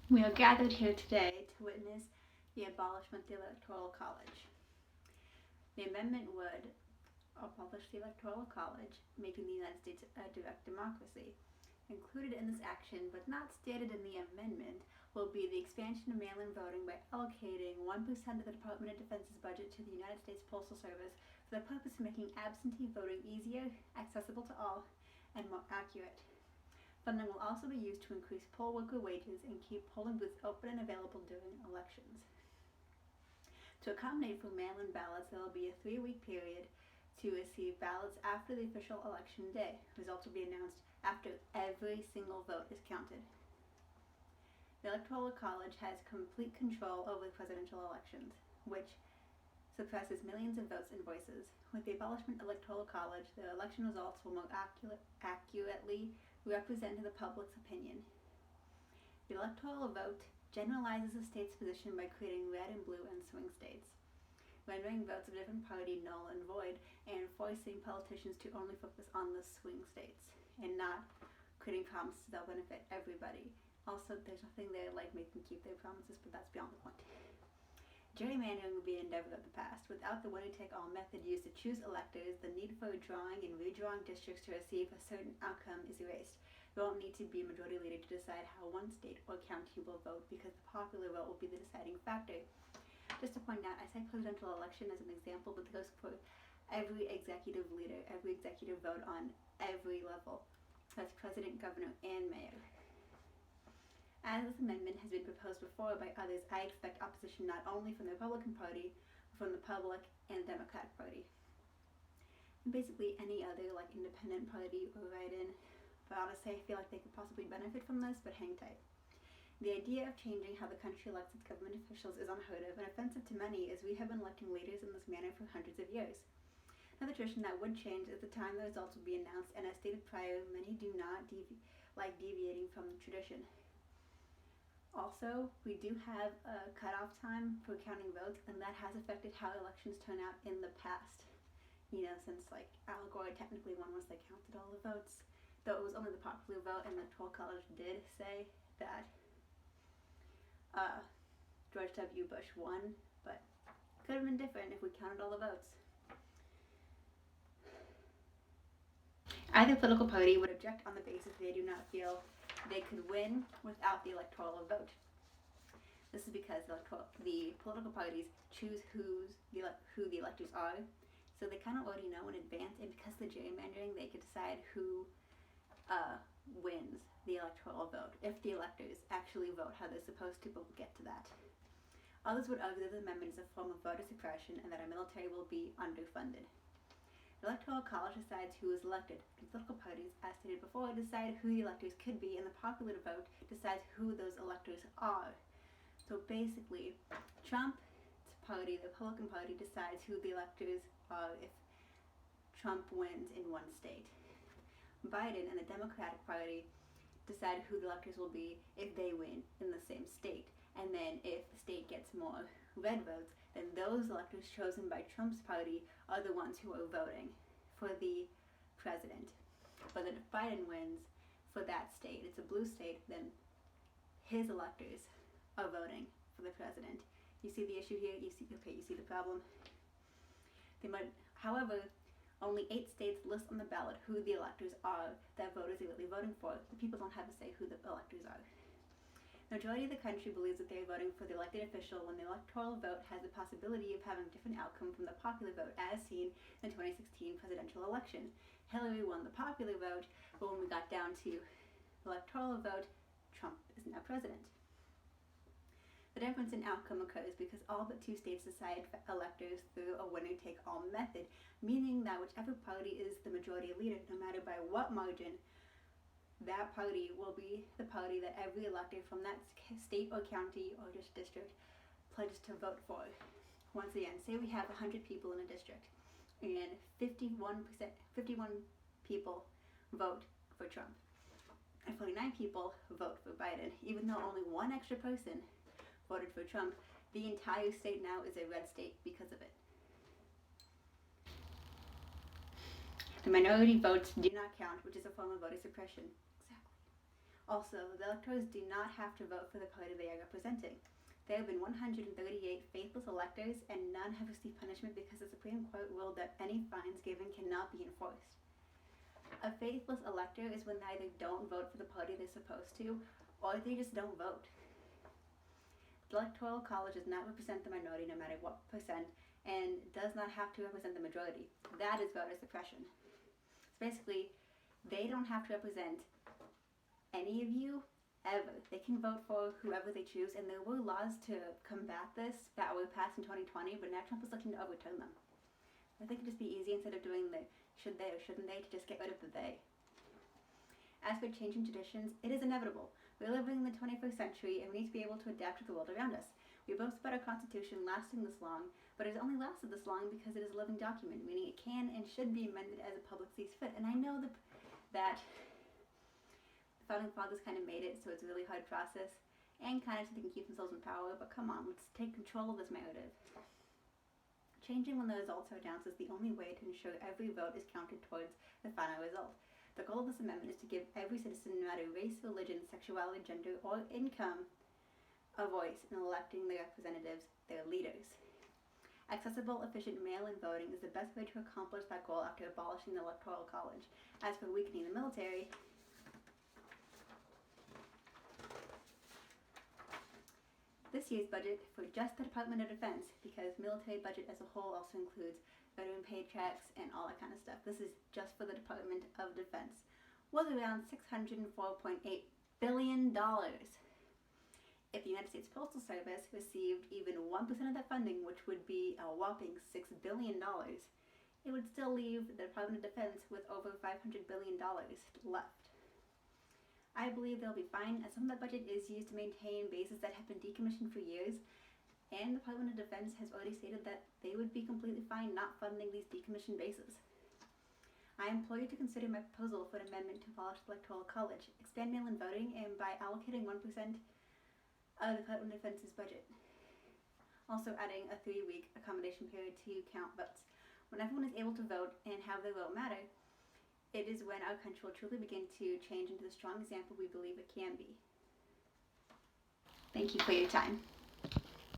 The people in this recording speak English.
We are gathered here today to witness the abolishment of the Electoral College. The amendment would abolish the Electoral College, making the United States a direct democracy. Included in this action, but not stated in the amendment, will be the expansion of mail-in voting by allocating 1% of the Department of Defense's budget to the United States Postal Service for the purpose of making absentee voting easier, accessible to all, and more accurate. Funding will also be used to increase poll worker wages and keep polling booths open and available during elections. To accommodate for mail-in ballots, there will be a 3-week period to receive ballots after the official election day. Results will be announced after every single vote is counted. The Electoral College has complete control over presidential elections, which suppresses millions of votes and voices. With the abolishment of the Electoral College, the election results will more accurately represent the public's opinion. The electoral vote generalizes a state's position by creating red and blue and swing states, rendering votes of a different party null and void, and forcing politicians to only focus on the swing states and not creating promises that will benefit everybody. Also, there's nothing there like making them keep their promises, but that's beyond the point. Gerrymandering would be an endeavor of the past. Without the winner-take-all method used to choose electors, the need for drawing and redrawing districts to receive a certain outcome is erased. There won't need to be a majority leader to decide how one state or county will vote because the popular vote will be the deciding factor. Just to point out, I cite presidential election as an example, but it goes for every executive leader, every executive vote on every level. That's president, governor, and mayor. As this amendment has been proposed before by others, I expect opposition not only from the Republican Party, but from the Public and Democratic Party. And basically any other like independent party or write-in. But honestly, I feel like they could possibly benefit from this, but hang tight. The idea of changing how the country elects its government officials is unheard of and offensive to many, as we have been electing leaders in this manner for hundreds of years. Another tradition that would change is the time the results will be announced, and as stated prior, many do not like deviating from the tradition. Also, we do have a cutoff time for counting votes, and that has affected how elections turn out in the past. Since like Al Gore technically won once they counted all the votes, though it was only the popular vote, and the Electoral College did say that George W. Bush won, but it could have been different if we counted all the votes. Either political party would object on the basis they do not feel they could win without the electoral vote. This is because the political parties choose who the electors are, so they kind of already know in advance, and because of the gerrymandering, they could decide who wins the electoral vote if the electors actually vote how they're supposed to, but we'll get to that. Others would argue that the amendment is a form of voter suppression and that our military will be underfunded. The Electoral College decides who is elected. The political parties, as stated before, decide who the electors could be, and the popular vote decides who those electors are. So basically, Trump's party, the Republican Party, decides who the electors are if Trump wins in one state. Biden and the Democratic Party decide who the electors will be if they win in the same state. And then if the state gets more red votes, then those electors chosen by Trump's party are the ones who are voting for the president. But if Biden wins for that state, it's a blue state, then his electors are voting for the president. You see the issue here? You see the problem? However, only 8 states list on the ballot who the electors are that voters are really voting for. The people don't have to say who the electors are. The majority of the country believes that they are voting for the elected official when the electoral vote has the possibility of having a different outcome from the popular vote, as seen in the 2016 presidential election. Hillary won the popular vote, but when we got down to the electoral vote, Trump is now president. The difference in outcome occurs because all but 2 states decide electors through a winner-take-all method, meaning that whichever party is the majority leader, no matter by what margin, that party will be the party that every elector from that state or county or just district pledges to vote for. Once again, say we have 100 people in a district, and 51 people vote for Trump, and 49 people vote for Biden. Even though only one extra person voted for Trump, the entire state now is a red state because of it. The minority votes do not count, which is a form of voter suppression. Exactly. Also, the electors do not have to vote for the party they are representing. There have been 138 faithless electors, and none have received punishment because the Supreme Court ruled that any fines given cannot be enforced. A faithless elector is when they either don't vote for the party they're supposed to, or they just don't vote. The Electoral College does not represent the minority no matter what percent, and does not have to represent the majority. That is voter suppression. So basically, they don't have to represent any of you ever. They can vote for whoever they choose, and there were laws to combat this that were passed in 2020, but now Trump is looking to overturn them. I think it'd just be easy, instead of doing the should they or shouldn't they, to just get rid of the they. As for changing traditions, it is inevitable. We're living in the 21st century, and we need to be able to adapt to the world around us. We boast about our Constitution lasting this long, but it has only lasted this long because it is a living document, meaning it can and should be amended as the public sees fit. And I know that the Founding Fathers kind of made it so it's a really hard process, and kind of so they can keep themselves in power, but come on, let's take control of this narrative. Changing when the results are announced is the only way to ensure every vote is counted towards the final result. The goal of this amendment is to give every citizen, no matter race, religion, sexuality, gender, or income, a voice in electing their representatives, their leaders. Accessible, efficient mail-in voting is the best way to accomplish that goal after abolishing the Electoral College. As for weakening the military, this year's budget for just the Department of Defense, because military budget as a whole also includes veteran paychecks and all that kind of stuff. This is just for the Department of Defense, was around $604.8 billion. If the United States Postal Service received even 1% of that funding, which would be a whopping $6 billion, it would still leave the Department of Defense with over $500 billion left. I believe they'll be fine, as some of that budget is used to maintain bases that have been decommissioned for years, and the Department of Defense has already stated that they would be completely fine not funding these decommissioned bases. I implore you to consider my proposal for an amendment to abolish the Electoral College, expand mail-in voting, and by allocating 1% of the Department of Defense's budget. Also adding a 3-week accommodation period to count votes. When everyone is able to vote and have their vote matter, it is when our country will truly begin to change into the strong example we believe it can be. Thank you for your time.